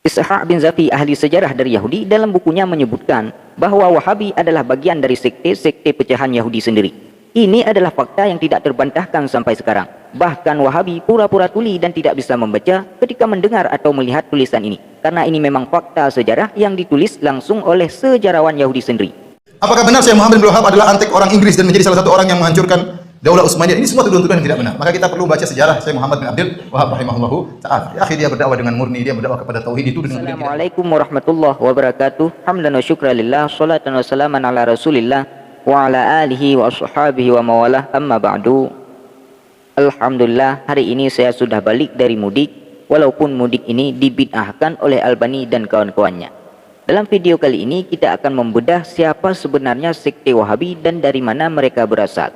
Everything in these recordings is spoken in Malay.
Ishaq bin Zafi, ahli sejarah dari Yahudi, dalam bukunya menyebutkan bahwa Wahabi adalah bagian dari sekte-sekte pecahan Yahudi sendiri. Ini adalah fakta yang tidak terbantahkan sampai sekarang. Bahkan Wahabi pura-pura tuli dan tidak bisa membaca ketika mendengar atau melihat tulisan ini. Karena ini memang fakta sejarah yang ditulis langsung oleh sejarawan Yahudi sendiri. Apakah benar Syekh Muhammad bin Abdul Wahab adalah antek orang Inggris dan menjadi salah satu orang yang menghancurkan Daulah Utsmaniyah? Ini semua tuduhan-tuduhan yang tidak benar. Maka kita perlu baca sejarah Syekh Muhammad bin Abdul Wahab rahimahullahu ta'ala. Ya, dia berdakwah dengan murni, dia berdakwah kepada tauhid itu dengan benar. Assalamualaikum warahmatullahi wabarakatuh. Hamdan wa syukran lillah, salatan wa salaman ala Rasulillah wa ala alihi wa ashabihi wa mawalah, amma ba'du. Alhamdulillah, hari ini saya sudah balik dari mudik, walaupun mudik ini dibid'ahkan oleh Albani dan kawan-kawannya. Dalam video kali ini kita akan membedah siapa sebenarnya sekte Wahabi dan dari mana mereka berasal.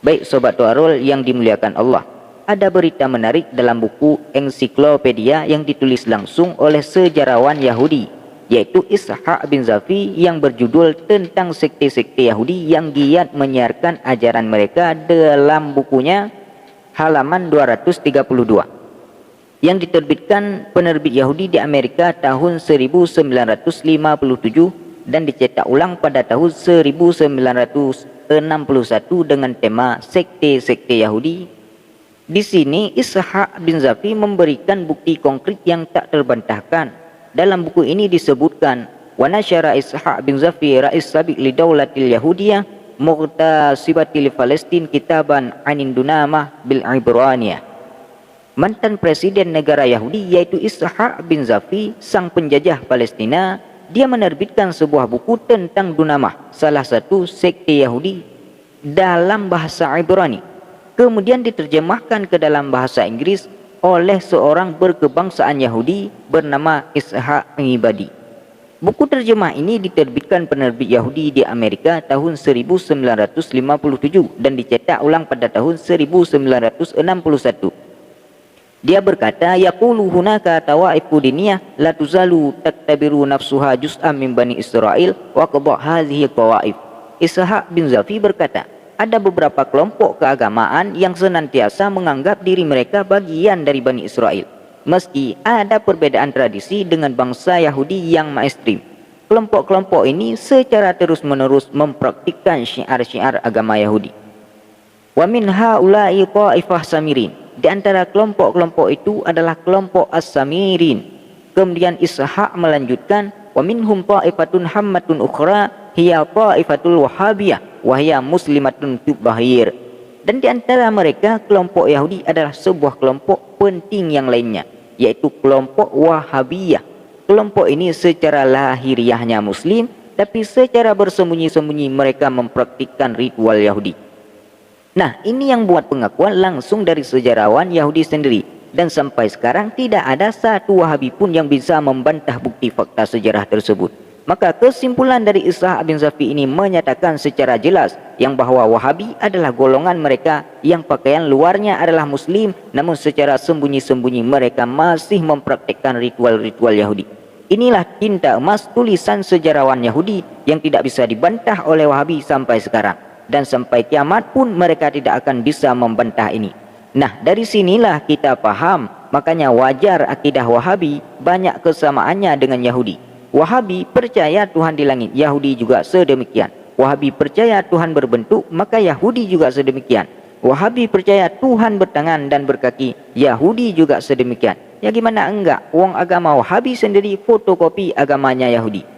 Baik Sobat Tuarul yang dimuliakan Allah, ada berita menarik dalam buku ensiklopedia yang ditulis langsung oleh sejarawan Yahudi, yaitu Ishaq bin Zafi, yang berjudul tentang sekte-sekte Yahudi yang giat menyiarkan ajaran mereka, dalam bukunya halaman 232 yang diterbitkan penerbit Yahudi di Amerika tahun 1957 dan dicetak ulang pada tahun 1961 dengan tema sekte-sekte Yahudi. Di sini Ishaq bin Zafi memberikan bukti konkret yang tak terbantahkan. Dalam buku ini disebutkan, wa nasyara Ishaq bin Zafi rais sabiq li daulatil yahudiyah muqtasibatil Palestin kitaban anin dunamah bil ibraniyah. Mantan presiden negara Yahudi yaitu Ishaq bin Zafi, sang penjajah Palestina, dia menerbitkan sebuah buku tentang Dunamah, salah satu sekte Yahudi, dalam bahasa Ibrani. Kemudian diterjemahkan ke dalam bahasa Inggris oleh seorang berkebangsaan Yahudi bernama Ishaq Ibadi. Buku terjemah ini diterbitkan penerbit Yahudi di Amerika tahun 1957 dan dicetak ulang pada tahun 1961. Dia berkata, yaqulu hunaka tawaifu diniyah la tuzalu taktabiru nafsuha juz'an min bani Israel wa qadha hadhihi tawaif. Ishaq bin Zafi berkata, ada beberapa kelompok keagamaan yang senantiasa menganggap diri mereka bagian dari Bani Israel, meski ada perbedaan tradisi dengan bangsa Yahudi yang mainstream. Kelompok-kelompok ini secara terus-menerus mempraktikkan syiar-syiar agama Yahudi. Wa min haula'i ta'ifah samirin. Di antara kelompok-kelompok itu adalah kelompok As-Samirin. Kemudian Ishaq melanjutkan, wa minhum ta'ifatun hammatun ukhra hiya ta'ifatul Wahabiyah wa hiya muslimatun tubahir. Dan di antara mereka kelompok Yahudi adalah sebuah kelompok penting yang lainnya, yaitu kelompok Wahabiyah. Kelompok ini secara lahiriahnya muslim, tapi secara bersembunyi-sembunyi mereka mempraktikkan ritual Yahudi. Nah, ini yang buat pengakuan langsung dari sejarawan Yahudi sendiri. Dan sampai sekarang tidak ada satu Wahabi pun yang bisa membantah bukti fakta sejarah tersebut. Maka kesimpulan dari Ishaq bin Zafi ini menyatakan secara jelas yang bahwa Wahabi adalah golongan mereka yang pakaian luarnya adalah muslim, namun secara sembunyi-sembunyi mereka masih mempraktikkan ritual-ritual Yahudi. Inilah tinta emas tulisan sejarawan Yahudi yang tidak bisa dibantah oleh Wahabi sampai sekarang. Dan sampai kiamat pun mereka tidak akan bisa membantah ini. Nah, dari sinilah kita paham, makanya wajar akidah Wahabi banyak kesamaannya dengan Yahudi. Wahabi percaya Tuhan di langit, Yahudi juga sedemikian. Wahabi percaya Tuhan berbentuk, maka Yahudi juga sedemikian. Wahabi percaya Tuhan bertangan dan berkaki, Yahudi juga sedemikian. Ya gimana enggak, wong agama Wahabi sendiri fotokopi agamanya Yahudi.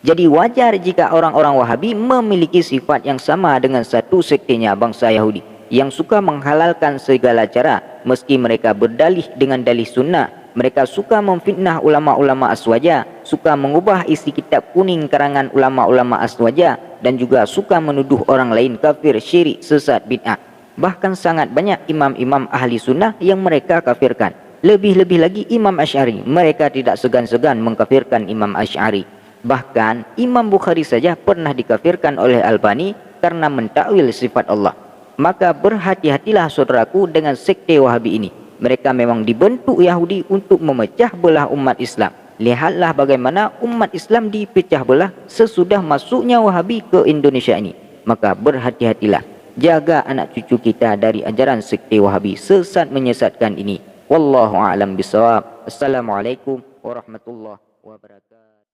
Jadi wajar jika orang-orang Wahabi memiliki sifat yang sama dengan satu sektenya bangsa Yahudi, yang suka menghalalkan segala cara meski mereka berdalih dengan dalih sunnah. Mereka suka memfitnah ulama-ulama aswaja, suka mengubah isi kitab kuning karangan ulama-ulama aswaja, dan juga suka menuduh orang lain kafir, syirik, sesat, bid'ah. Bahkan sangat banyak imam-imam ahli sunnah yang mereka kafirkan. Lebih-lebih lagi Imam Asy'ari, mereka tidak segan-segan mengkafirkan Imam Asy'ari. Bahkan Imam Bukhari saja pernah dikafirkan oleh Albani karena mentakwil sifat Allah. Maka berhati-hatilah saudaraku dengan sekte Wahabi ini. Mereka memang dibentuk Yahudi untuk memecah belah umat Islam. Lihatlah bagaimana umat Islam dipecah belah sesudah masuknya Wahabi ke Indonesia ini. Maka berhati-hatilah, jaga anak cucu kita dari ajaran sekte Wahabi sesat menyesatkan ini. Wallahu a'lam bishawab. Assalamualaikum warahmatullahi wabarakatuh.